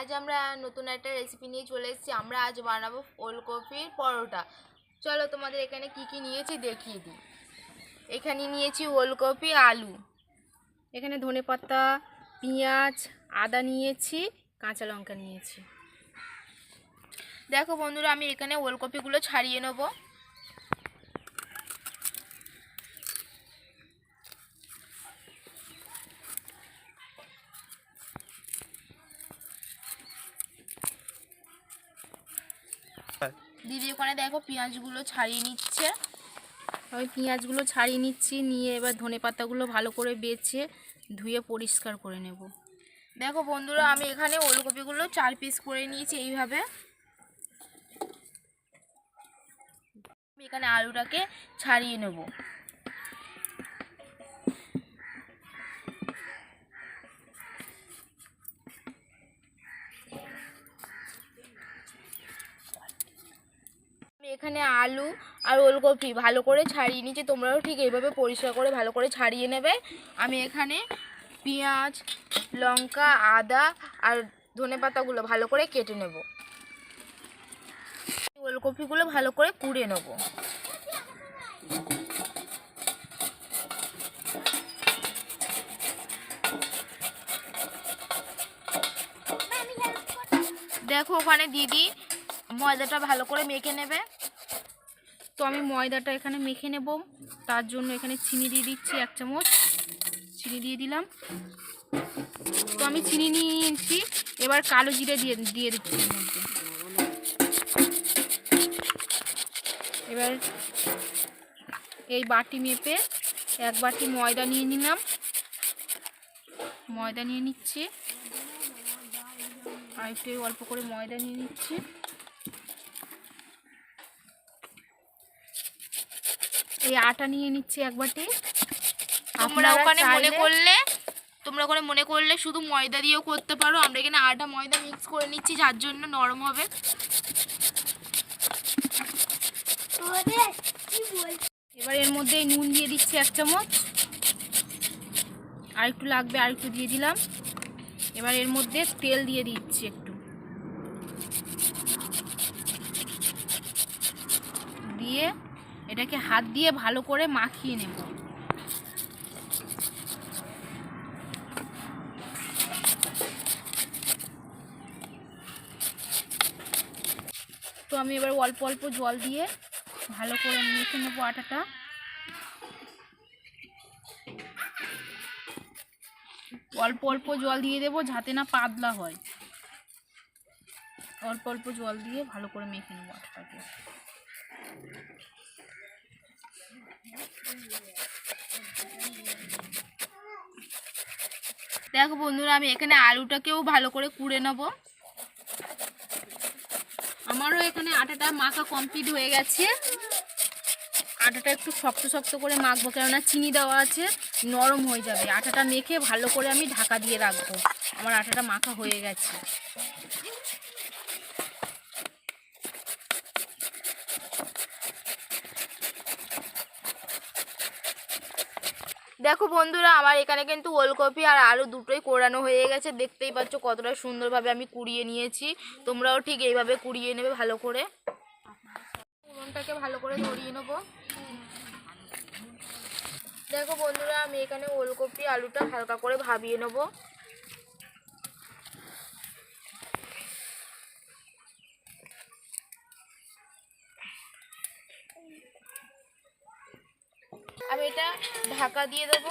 আজ আমরা নতুন একটা রেসিপি নিয়ে চলে এসেছি। আমরা আজ বানাবো ওলকপির পরোটা। চলো তোমাদের এখানে কি কি নিয়েছি দেখিয়ে দিই। এখানে নিয়েছি ওলকপি, আলু, এখানে ধনেপাতা, পেঁয়াজ, আদা নিয়েছি, কাঁচা লঙ্কা নিয়েছি। দেখো বন্ধুরা, আমি এখানে ওলকপিগুলো ছাড়িয়ে নেবো। দিদি ওখানে দেখো পেঁয়াজগুলো ছাড়িয়ে নিচ্ছে। আমি পেঁয়াজগুলো ছাড়িয়ে নিচ্ছি, নিয়ে এবার ধনেপাতাগুলো ভালো করে বেছে ধুয়ে পরিষ্কার করে নেব। দেখো বন্ধুরা, আমি এখানে ওলকপিগুলো 4 পিস করে নিয়েছি এইভাবে। আমি এখানে আলুটাকে ছাড়িয়ে নেব। আমি এখানে আলু আর ওলকপি ভালো করে ছাড়িয়ে নিচ্ছি, তোমরাও ঠিক এইভাবে পরিষ্কার করে ভালো করে ছাড়িয়ে নেবে। আমি এখানে পেঁয়াজ, লঙ্কা, আদা আর ধনেপাতাগুলো ভালো করে কেটে নেব। ওলকপিগুলো ভালো করে কুড়ে নেব। দেখো ওখানে দিদি ময়দাটা ভালো করে মেখে নেবে। তো আমি ময়দাটা এখানে মেখে নেব, তার জন্য এখানে চিনি দিয়ে দিচ্ছি 1 চামচ। চিনি দিয়ে দিলাম। তো আমি চিনি নিয়ে নিয়েছি, এবার কালো জিরে দিয়ে দিচ্ছি এর মধ্যে। এবার এই বাটি মেপে 1 বাটি ময়দা নিয়ে নিলাম। ময়দা নিয়ে নিচ্ছি, আর একটু অল্প করে ময়দা নিয়ে নিচ্ছি। এই আটা নিয়ে নিচ্ছি 1 বাটি। তোমরা ওখানে মনে করলে শুধু ময়দা দিয়েও করতে পারো। আমরা এখানে আটা ময়দা মিক্স করে নিচ্ছি, যার জন্য নরম হবে। এবার এর মধ্যে নুন দিয়ে দিচ্ছি 1 চামচ, আর একটু লাগবে, আর একটু দিয়ে দিলাম। এবার এর মধ্যে তেল দিয়ে দিচ্ছি একটু, দিয়ে এটাকে হাত দিয়ে ভালো করে মাখিয়ে নেব। তো আমি এবার অল্প অল্প জল দিয়ে ভালো করে মেখে নেব আটাটা। অল্প অল্প জল দিয়ে দেবো যাতে না পাতলা হয়। অল্প অল্প জল দিয়ে ভালো করে মেখে নেব আটাটাকে। দেখো বন্ধুরা, আমি এখানে আলুটাকেও ভালো করে কুড়ে নেব। আমারও এখানে আটাটা মাখা কমপ্লিট হয়ে গেছে। আটাটা একটু শক্ত শক্ত করে মাখবো, কেননা চিনি দেওয়া আছে, নরম হয়ে যাবে। আটাটা মেখে ভালো করে আমি ঢাকা দিয়ে রাখবো। আমার আটাটা মাখা হয়ে গেছে। দেখো বন্ধুরা, আমার এখানে কিন্তু ওলকপি আর আলু দুটোই কোরানো হয়ে গেছে। দেখতেই পাচ্ছ কতটা সুন্দরভাবে আমি কুড়িয়ে নিয়েছি। তোমরাও ঠিক এইভাবে কুড়িয়ে নেবে ভালো করে। উনুনটাকে ভালো করে ধরিয়ে নেবো। দেখো বন্ধুরা, আমি এখানে ওলকপি আলুটা হালকা করে ভাবিয়ে নেব। আমি এটা ঢাকা দিয়ে দেবো।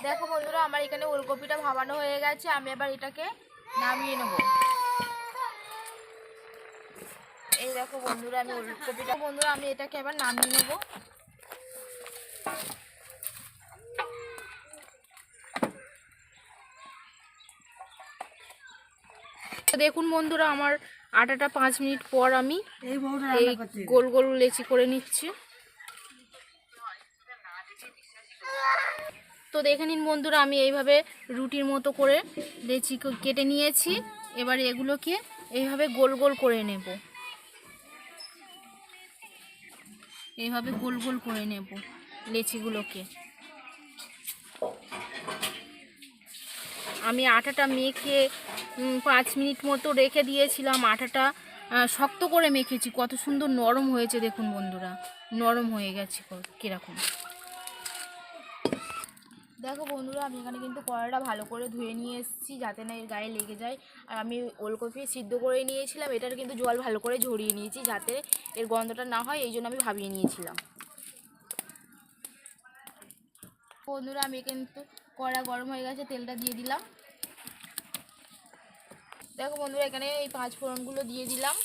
দেখো বন্ধুরা, আমার এখানে ওলকপিটা ভাবানো হয়ে গেছে। আমি এবার এটাকে নামিয়ে নেব। এই দেখো বন্ধুরা, আমি এটাকে এবার নামিয়ে নেব। দেখুন বন্ধুরা, আমার আটাটা 5 মিনিট পর আমি এই গোল গোল লেচি করে নিচ্ছি। তো দেখে নিন বন্ধুরা, আমি এইভাবে রুটির মতো করে লেচি কেটে নিয়েছি। এবার এগুলোকে এইভাবে গোল গোল করে নেব। এইভাবে গোল গোল করে নেব লেচিগুলোকে। আমি আটাটা মেখে 5 মিনিট মতো রেখে দিয়েছিলাম। আটাটা শক্ত করে মেখেছি, কত সুন্দর নরম হয়েছে দেখুন বন্ধুরা, নরম হয়ে গেছে কীরকম। দেখো বন্ধুরা, আমি এখানে কিন্তু কড়াইটা ভালো করে ধুয়ে নিয়ে এসেছি যাতে না এর গায়ে লেগে যায়। আর আমি ওলকপি সিদ্ধ করে নিয়েছিলাম, এটার কিন্তু জল ভালো করে ঝরিয়ে নিয়েছি যাতে এর গন্ধটা না হয়, এই জন্য আমি ভাবিয়ে নিয়েছিলাম। বন্ধুরা, আমি কিন্তু কড়া গরম হয়ে গেছে, তেলটা দিয়ে দিলাম। দেখো বন্ধুরা, এখানে এই 5 ফোড়নগুলো দিয়ে দিলাম।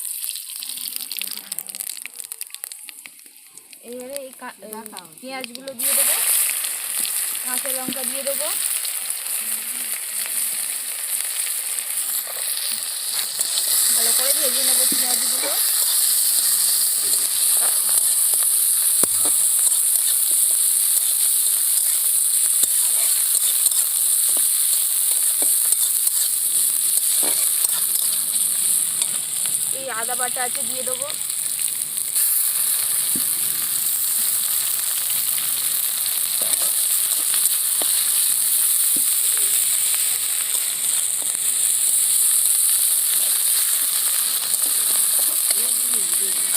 এবারে এই পেঁয়াজগুলো দিয়ে দেবো, কাঁচা লঙ্কা দিয়ে দেবো, ভালো করে ভেজে নেবো পেঁয়াজগুলো। এই আদা বাটা আছে দিয়ে দেবো।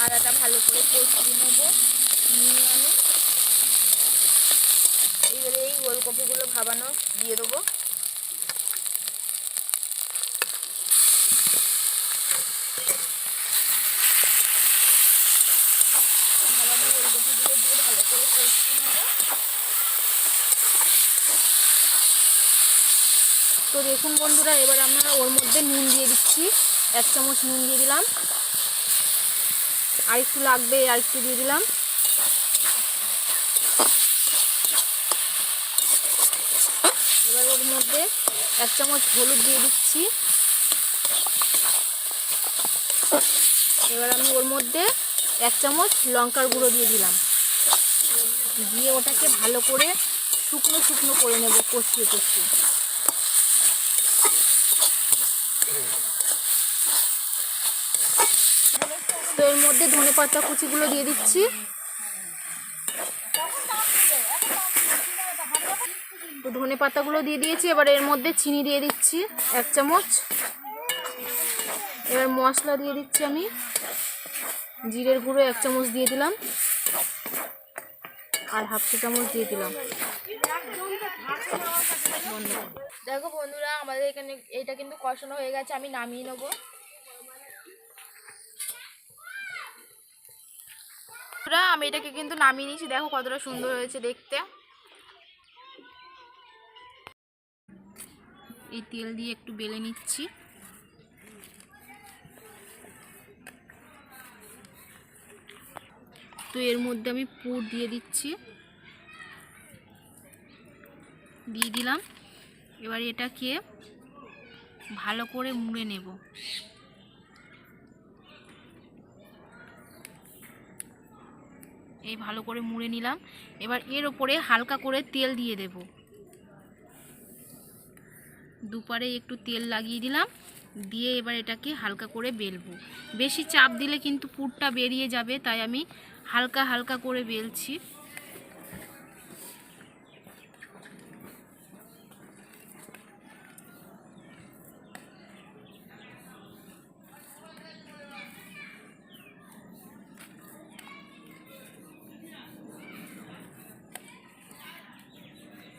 আদাটা ভালো করে কষিয়ে নেবো, নিয়ে আমি এবারে এই ওলকপিগুলো ভাবানো দিয়ে দেবো। ভাবানো ওলকপিগুলো দিয়ে ভালো করে কষিয়ে নেবো। তো দেখুন বন্ধুরা, এবার আমরা ওর মধ্যে নুন দিয়ে দিচ্ছি, 1 চামচ নুন দিয়ে দিলাম। আর একটু লাগবে, আর একটু দিয়ে দিলাম। এবার ওর মধ্যে 1 চামচ হলুদ দিয়ে দিচ্ছি। এবার আমি ওর মধ্যে 1 চামচ লঙ্কার গুঁড়ো দিয়ে দিলাম, দিয়ে ওটাকে ভালো করে শুকনো শুকনো করে নেব, কষিয়ে কষিয়ে। তো এর মধ্যে ধনেপাতা কুচিগুলো দিয়ে দিচ্ছি। তো ধনে পাতাগুলো দিয়ে দিয়েছি, এবার এর মধ্যে চিনি দিয়ে দিচ্ছি 1 চামচ। এবার মশলা দিয়ে দিচ্ছি আমি, জিরের গুঁড়ো 1 চামচ দিয়ে দিলাম, আর 1/2 চা চামচ দিয়ে দিলাম। দেখো বন্ধুরা, আমাদের এখানে এটা কিন্তু কষানো হয়ে গেছে, আমি নামিয়ে নেবো। আমি এটাকে কিন্তু নামিয়ে নিয়েছি, দেখো কতটা সুন্দর হয়েছে দেখতে। এই তেল দিয়ে একটু বেলে নিচ্ছি। তো এর মধ্যে আমি পুর দিয়ে দিচ্ছি, দিয়ে দিলাম। এবার এটাকে ভালো করে মুড়ে নেব। এই ভালো করে মুড়ে নিলাম। এবার এর ওপরে হালকা করে তেল দিয়ে দেব, দুপারে একটু তেল লাগিয়ে দিলাম, দিয়ে এবার এটাকে হালকা করে বেলবো। বেশি চাপ দিলে কিন্তু পুরটা বেরিয়ে যাবে, তাই আমি হালকা হালকা করে বেলছি।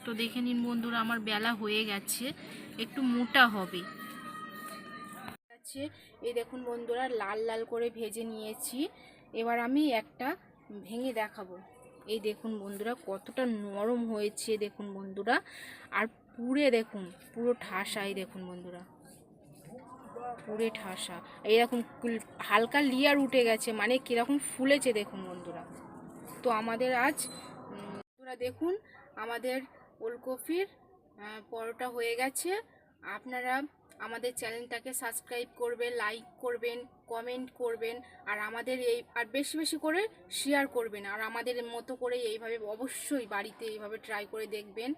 তো দেখে নিন বন্ধুরা, আমার বেলা হয়ে গেছে, একটু মোটা হবে। এই দেখুন বন্ধুরা, লাল লাল করে ভেজে নিয়েছি। এবার আমি একটা ভেঙে দেখাবো। এই দেখুন বন্ধুরা, কতটা নরম হয়েছে দেখুন বন্ধুরা, আর পুরে দেখুন পুরো ঠাসা। এই দেখুন বন্ধুরা, পুরে ঠাসা। এইরকম হালকা লেয়ার উঠে গেছে, মানে কীরকম ফুলেছে দেখুন বন্ধুরা। তো আমাদের আজ বন্ধুরা দেখুন, আমাদের ওলকপির পরোটা হয়ে গেছে। আপনারা আমাদের চ্যানেলটাকে সাবস্ক্রাইব করবেন, লাইক করবেন, কমেন্ট করবেন, আর আমাদের আর বেশি বেশি করে শেয়ার করবেন। আর আমাদের মতো করে এইভাবে অবশ্যই বাড়িতে এইভাবে ট্রাই করে দেখবেন।